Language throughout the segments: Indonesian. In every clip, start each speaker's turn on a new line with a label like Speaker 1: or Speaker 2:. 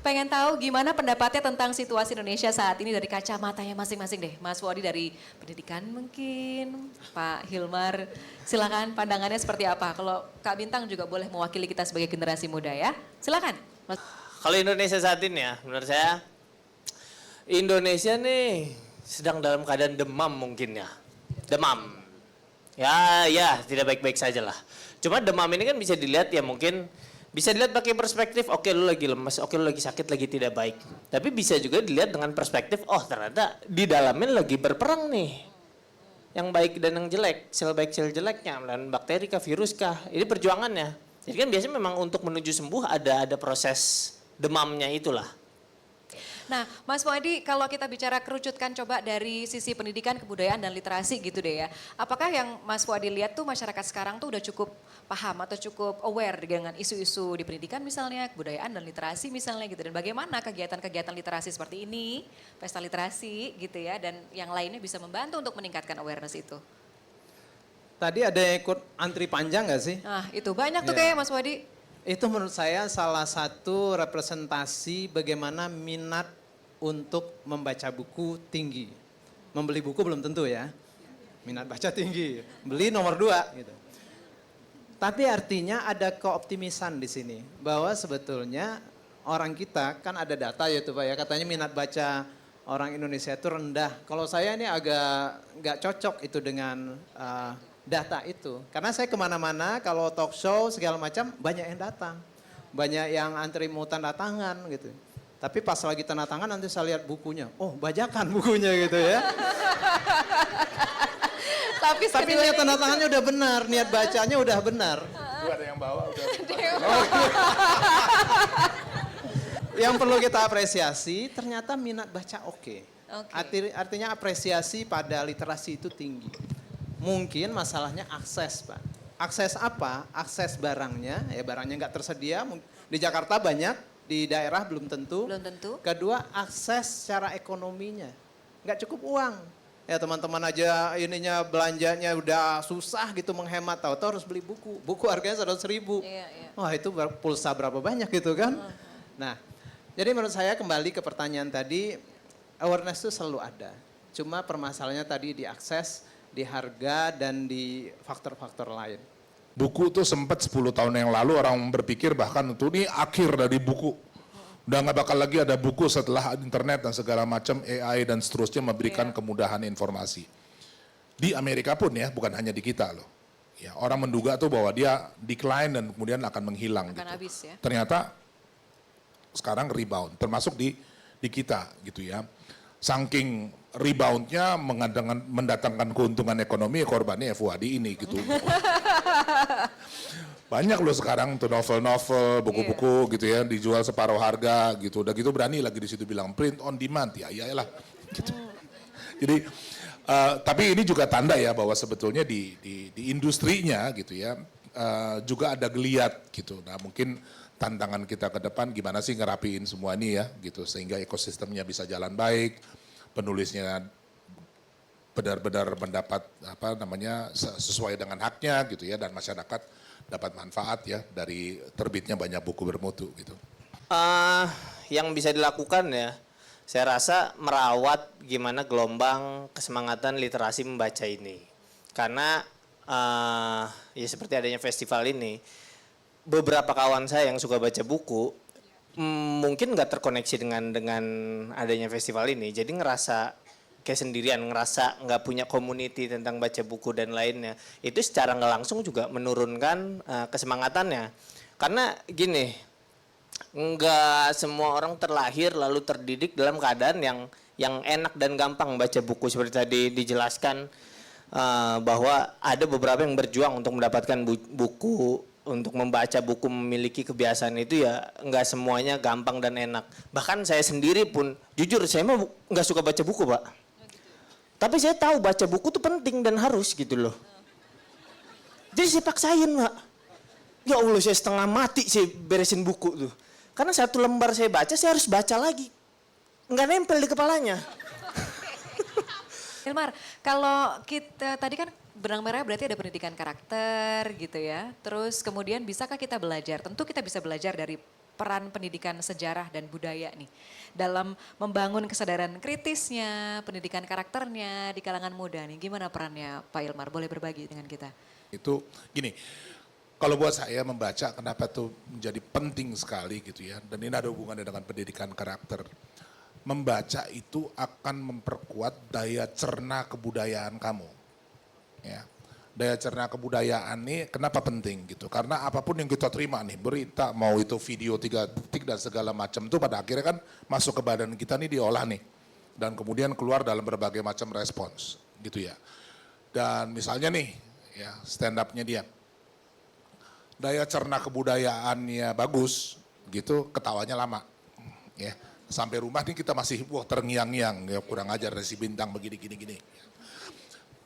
Speaker 1: pengen tahu gimana pendapatnya tentang situasi Indonesia saat ini dari kacamatanya masing-masing deh. Mas Wadi dari pendidikan mungkin, Pak Hilmar silakan pandangannya seperti apa. Kalau Kak Bintang juga boleh mewakili kita sebagai generasi muda ya. Silakan. Mas.
Speaker 2: Kalau Indonesia saat ini ya, menurut saya Indonesia nih sedang dalam keadaan demam mungkin ya. Demam. Ya, tidak baik-baik saja lah. Cuma demam ini kan bisa dilihat ya mungkin bisa dilihat pakai perspektif, oke lu lagi lemas, oke lu lagi sakit, lagi tidak baik. Tapi bisa juga dilihat dengan perspektif, oh ternyata di dalamnya lagi berperang nih. Yang baik dan yang jelek, sel baik sel jeleknya, melawan bakteri kah, virus kah, ini perjuangannya. Jadi kan biasanya memang untuk menuju sembuh ada proses demamnya itulah.
Speaker 1: Nah, Mas Wadi, kalau kita bicara kerucutkan coba dari sisi pendidikan, kebudayaan, dan literasi gitu deh ya. Apakah yang Mas Wadi lihat tuh masyarakat sekarang tuh udah cukup paham atau cukup aware dengan isu-isu di pendidikan misalnya, kebudayaan dan literasi misalnya gitu. Dan bagaimana kegiatan-kegiatan literasi seperti ini, pesta literasi gitu ya, dan yang lainnya bisa membantu untuk meningkatkan awareness itu.
Speaker 3: Tadi ada yang ikut antri panjang nggak sih?
Speaker 1: Nah, itu banyak tuh
Speaker 3: Iya.
Speaker 1: kayak Mas Wadi.
Speaker 3: Itu menurut saya salah satu representasi bagaimana minat untuk membaca buku tinggi. Membeli buku belum tentu ya, minat baca tinggi, beli nomor 2 gitu. Tapi artinya ada keoptimisan di sini, bahwa sebetulnya orang kita kan ada data ya tuh Pak ya, katanya minat baca orang Indonesia itu rendah. Kalau saya ini agak nggak cocok itu dengan data itu. Karena saya kemana-mana kalau talk show segala macam banyak yang datang. Banyak yang antri mau tanda tangan gitu. Tapi pas lagi tanda tangan nanti saya lihat bukunya. Oh bajakan bukunya gitu ya. Tapi niat tanda tangannya udah benar, niat bacanya udah benar.
Speaker 4: Itu ada yang bawa udah.
Speaker 3: Yang perlu kita apresiasi ternyata minat baca oke. Artinya apresiasi pada literasi itu tinggi. Mungkin masalahnya akses Pak. Akses apa? Akses barangnya, ya barangnya nggak tersedia. Di Jakarta banyak, di daerah belum tentu.
Speaker 1: Belum tentu.
Speaker 3: Kedua akses secara ekonominya. Nggak cukup uang. Ya teman-teman aja ininya belanjanya udah susah gitu menghemat. Tahu-tahu harus beli buku. Buku harganya 100.000.
Speaker 1: Iya.
Speaker 3: Wah itu pulsa berapa banyak gitu kan. Nah jadi menurut saya kembali ke pertanyaan tadi, awareness itu selalu ada. Cuma permasalahannya tadi diakses, di harga dan di faktor-faktor lain.
Speaker 4: Buku tuh sempat 10 tahun yang lalu orang berpikir bahkan itu ini akhir dari buku. Udah nggak bakal lagi ada buku setelah internet dan segala macam AI dan seterusnya memberikan kemudahan informasi. Di Amerika pun ya, bukan hanya di kita loh. Ya, orang menduga tuh bahwa dia decline dan kemudian akan menghilang
Speaker 1: Akan
Speaker 4: gitu.
Speaker 1: habis ya.
Speaker 4: Ternyata sekarang rebound, termasuk di kita gitu ya. Saking reboundnya mendatangkan keuntungan ekonomi, korbannya Fuadi ini gitu. Banyak loh sekarang tuh novel-novel, buku-buku gitu ya, dijual separuh harga gitu. Udah gitu berani lagi di situ bilang print on demand, ya iyalah. Gitu. Jadi, tapi ini juga tanda ya bahwa sebetulnya di industrinya gitu ya, juga ada geliat gitu. Nah mungkin tantangan kita ke depan gimana sih ngerapiin semua ini ya gitu sehingga ekosistemnya bisa jalan baik, penulisnya benar-benar mendapat apa namanya sesuai dengan haknya gitu ya dan masyarakat dapat manfaat ya dari terbitnya banyak buku bermutu gitu.
Speaker 2: Yang bisa dilakukan ya, saya rasa merawat gimana gelombang kesemangatan literasi membaca ini. Karena ya seperti adanya festival ini, beberapa kawan saya yang suka baca buku mungkin nggak terkoneksi dengan adanya festival ini, jadi ngerasa kayak sendirian, ngerasa nggak punya community tentang baca buku dan lainnya. Itu secara nggak langsung juga menurunkan kesemangatannya. Karena gini, nggak semua orang terlahir lalu terdidik dalam keadaan yang enak dan gampang baca buku seperti tadi dijelaskan bahwa ada beberapa yang berjuang untuk mendapatkan buku. Untuk membaca buku, memiliki kebiasaan itu ya nggak semuanya gampang dan enak. Bahkan saya sendiri pun, jujur saya mah nggak suka baca buku Pak. Tapi saya tahu baca buku itu penting dan harus gitu loh. Jadi saya paksain Pak. Ya Allah saya setengah mati saya beresin buku tuh. Karena satu lembar saya baca, saya harus baca lagi. Nggak nempel di kepalanya.
Speaker 1: Hilmar, kalau kita tadi kan benang merah berarti ada pendidikan karakter gitu ya. Terus kemudian bisakah kita belajar? Tentu kita bisa belajar dari peran pendidikan sejarah dan budaya nih dalam membangun kesadaran kritisnya, pendidikan karakternya di kalangan muda nih. Gimana perannya Pak Ilmar? Boleh berbagi dengan kita?
Speaker 4: Itu gini, kalau buat saya membaca kenapa itu menjadi penting sekali gitu ya. Dan ini ada hubungannya dengan pendidikan karakter. Membaca itu akan memperkuat daya cerna kebudayaan kamu. Ya. Daya cerna kebudayaan ini kenapa penting gitu. Karena apapun yang kita terima nih, berita, mau itu video 3 detik dan segala macam itu pada akhirnya kan masuk ke badan kita nih diolah nih. Dan kemudian keluar dalam berbagai macam respons gitu ya. Dan misalnya nih ya stand up-nya dia. Daya cerna kebudayaannya bagus gitu, ketawanya lama. Ya. Sampai rumah nih kita masih wah terngiang-ngiang, ya kurang ajar dari si Bintang begini gini.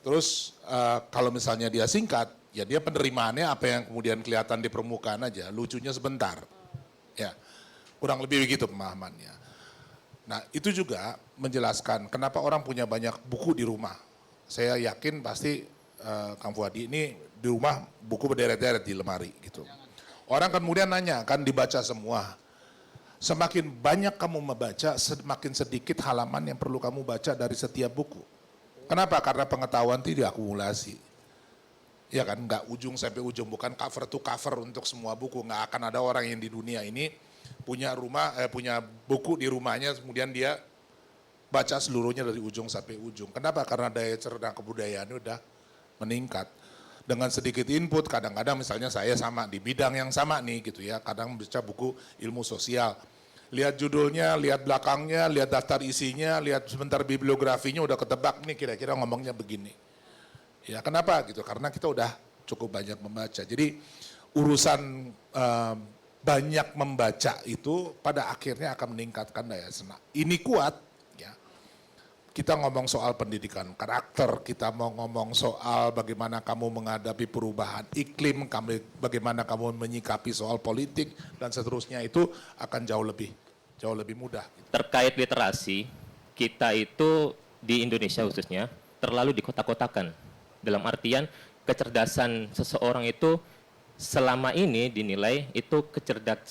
Speaker 4: Terus kalau misalnya dia singkat, ya dia penerimaannya apa yang kemudian kelihatan di permukaan aja, lucunya sebentar. Ya, kurang lebih begitu pemahamannya. Nah itu juga menjelaskan kenapa orang punya banyak buku di rumah. Saya yakin pasti Kang Fuadi ini di rumah buku berderet-deret di lemari gitu. Orang kemudian nanya, kan dibaca semua. Semakin banyak kamu membaca, semakin sedikit halaman yang perlu kamu baca dari setiap buku. Kenapa? Karena pengetahuan itu diakumulasi. Ya kan, nggak ujung sampai ujung, bukan cover to cover untuk semua buku. Nggak akan ada orang yang di dunia ini punya punya buku di rumahnya, kemudian dia baca seluruhnya dari ujung sampai ujung. Kenapa? Karena daya cerna kebudayaannya udah meningkat. Dengan sedikit input, kadang-kadang misalnya saya sama di bidang yang sama nih gitu ya, kadang baca buku ilmu sosial. Lihat judulnya, lihat belakangnya, lihat daftar isinya, lihat sebentar bibliografinya udah ketebak nih kira-kira ngomongnya begini. Ya kenapa gitu? Karena kita udah cukup banyak membaca. Jadi urusan banyak membaca itu pada akhirnya akan meningkatkan daya cerna. Ini kuat ya. Kita ngomong soal pendidikan karakter, kita mau ngomong soal bagaimana kamu menghadapi perubahan iklim, bagaimana kamu menyikapi soal politik dan seterusnya itu akan jauh lebih mudah.
Speaker 5: Terkait literasi, kita itu di Indonesia khususnya terlalu dikotak-kotakan. Dalam artian kecerdasan seseorang itu selama ini dinilai itu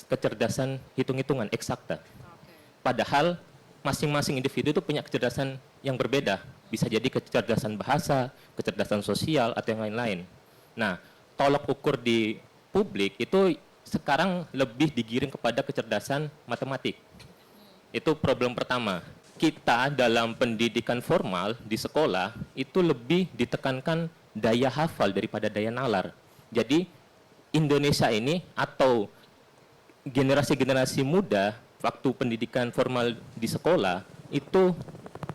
Speaker 5: kecerdasan hitung-hitungan eksakta. Padahal masing-masing individu itu punya kecerdasan yang berbeda. Bisa jadi kecerdasan bahasa, kecerdasan sosial, atau yang lain-lain. Nah, tolok ukur di publik itu sekarang lebih digiring kepada kecerdasan matematik. Itu problem pertama. Kita dalam pendidikan formal di sekolah itu lebih ditekankan daya hafal daripada daya nalar. Jadi Indonesia ini atau generasi-generasi muda waktu pendidikan formal di sekolah itu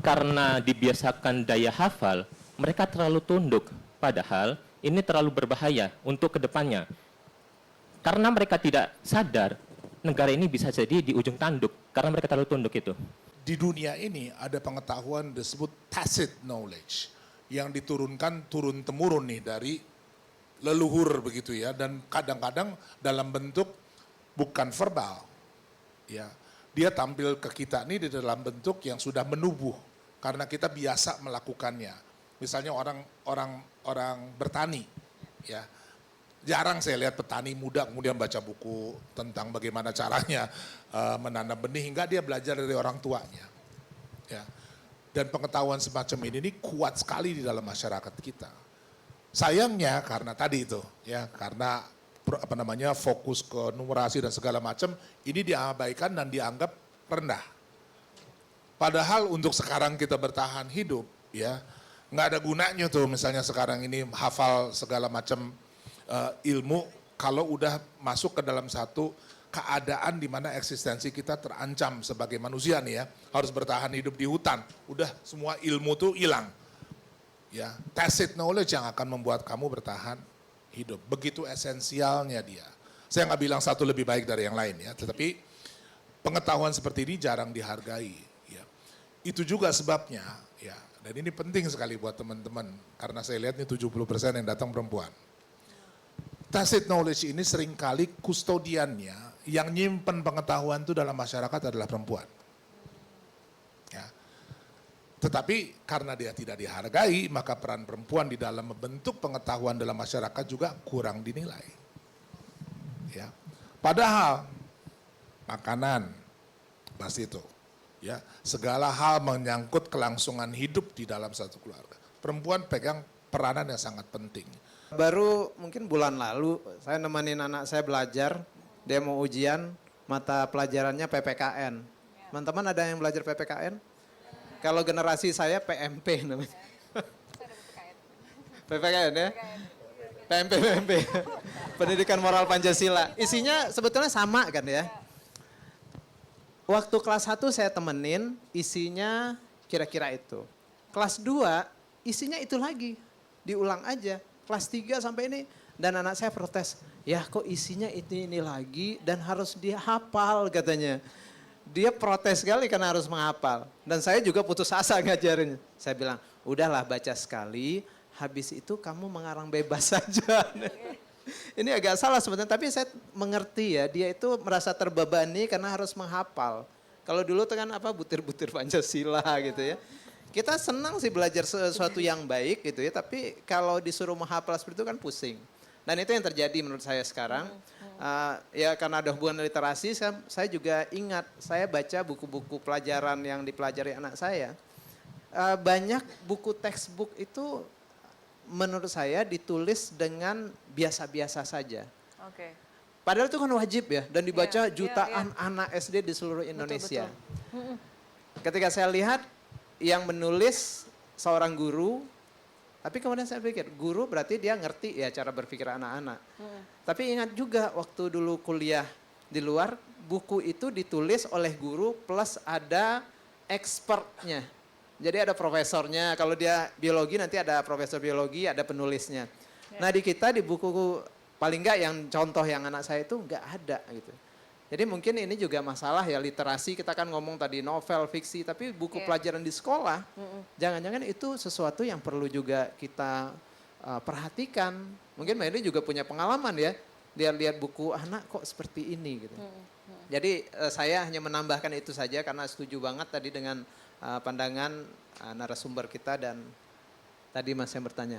Speaker 5: karena dibiasakan daya hafal, mereka terlalu tunduk. Padahal ini terlalu berbahaya untuk kedepannya. Karena mereka tidak sadar, negara ini bisa jadi di ujung tanduk karena mereka terlalu tunduk itu.
Speaker 4: Di dunia ini ada pengetahuan disebut tacit knowledge yang diturunkan turun-temurun nih dari leluhur begitu ya, dan kadang-kadang dalam bentuk bukan verbal. Ya, dia tampil ke kita ini di dalam bentuk yang sudah menubuh karena kita biasa melakukannya. Misalnya orang bertani, ya jarang saya lihat petani muda kemudian baca buku tentang bagaimana caranya menanam benih hingga dia belajar dari orang tuanya. Ya, dan pengetahuan semacam ini kuat sekali di dalam masyarakat kita. Sayangnya karena tadi itu, ya karena fokus ke numerasi dan segala macam ini diabaikan dan dianggap rendah. Padahal untuk sekarang kita bertahan hidup ya nggak ada gunanya tuh misalnya sekarang ini hafal segala macam ilmu kalau udah masuk ke dalam satu keadaan di mana eksistensi kita terancam sebagai manusia nih ya, harus bertahan hidup di hutan. Udah semua ilmu tuh hilang. Ya, tacit knowledge yang akan membuat kamu bertahan hidup. Begitu esensialnya dia. Saya nggak bilang satu lebih baik dari yang lain ya, tetapi pengetahuan seperti ini jarang dihargai. Ya. Itu juga sebabnya, ya, dan ini penting sekali buat teman-teman, karena saya lihat ini 70% yang datang perempuan. Tacit knowledge ini seringkali kustodiannya, yang nyimpen pengetahuan itu dalam masyarakat adalah perempuan. Ya. Tetapi karena dia tidak dihargai, maka peran perempuan di dalam membentuk pengetahuan dalam masyarakat juga kurang dinilai. Ya. Padahal makanan, bahas itu. Ya, segala hal menyangkut kelangsungan hidup di dalam satu keluarga. Perempuan pegang peranan yang sangat penting.
Speaker 3: Baru mungkin bulan lalu saya nemenin anak saya belajar, dia mau ujian, mata pelajarannya PPKN. Teman-teman ada yang belajar PPKN? Kalau generasi saya PMP namanya. PPKN ya? PMP. Pendidikan Moral Pancasila. Isinya sebetulnya sama kan ya. Waktu kelas 1 saya temenin, isinya kira-kira itu. Kelas 2 isinya itu lagi, diulang aja. Kelas 3 sampai ini, dan anak saya protes, ya kok isinya ini lagi dan harus dihafal katanya. Dia protes sekali karena harus menghafal. Dan saya juga putus asa ngajarin. Saya bilang, udahlah baca sekali, habis itu kamu mengarang bebas saja. Ini agak salah sebenarnya, tapi saya mengerti ya, dia itu merasa terbebani karena harus menghafal. Kalau dulu tuh kan apa butir-butir Pancasila gitu ya. Kita senang sih belajar sesuatu yang baik gitu ya, tapi kalau disuruh menghafal seperti itu kan pusing. Dan itu yang terjadi menurut saya sekarang. Ya karena ada hubungan literasi, saya juga ingat, saya baca buku-buku pelajaran yang dipelajari anak saya. Banyak buku textbook itu menurut saya ditulis dengan biasa-biasa saja.
Speaker 1: Oke.
Speaker 3: Padahal itu kan wajib ya, dan dibaca
Speaker 1: Iya,
Speaker 3: jutaan anak SD di seluruh Indonesia.
Speaker 1: Betul.
Speaker 3: Ketika saya lihat yang menulis seorang guru, tapi kemudian saya pikir guru berarti dia ngerti ya cara berpikir anak-anak. Tapi ingat juga waktu dulu kuliah di luar, buku itu ditulis oleh guru plus ada expertnya. Jadi ada profesornya, kalau dia biologi nanti ada profesor biologi, ada penulisnya. Nah di kita di buku paling enggak yang contoh yang anak saya itu enggak ada gitu. Jadi mungkin ini juga masalah ya literasi, kita kan ngomong tadi novel, fiksi, tapi buku pelajaran di sekolah, jangan-jangan itu sesuatu yang perlu juga kita perhatikan. Mungkin Mbak Eli juga punya pengalaman ya, dia lihat buku anak kok seperti ini gitu. Jadi saya hanya menambahkan itu saja karena setuju banget tadi dengan pandangan narasumber kita dan tadi Mas yang bertanya.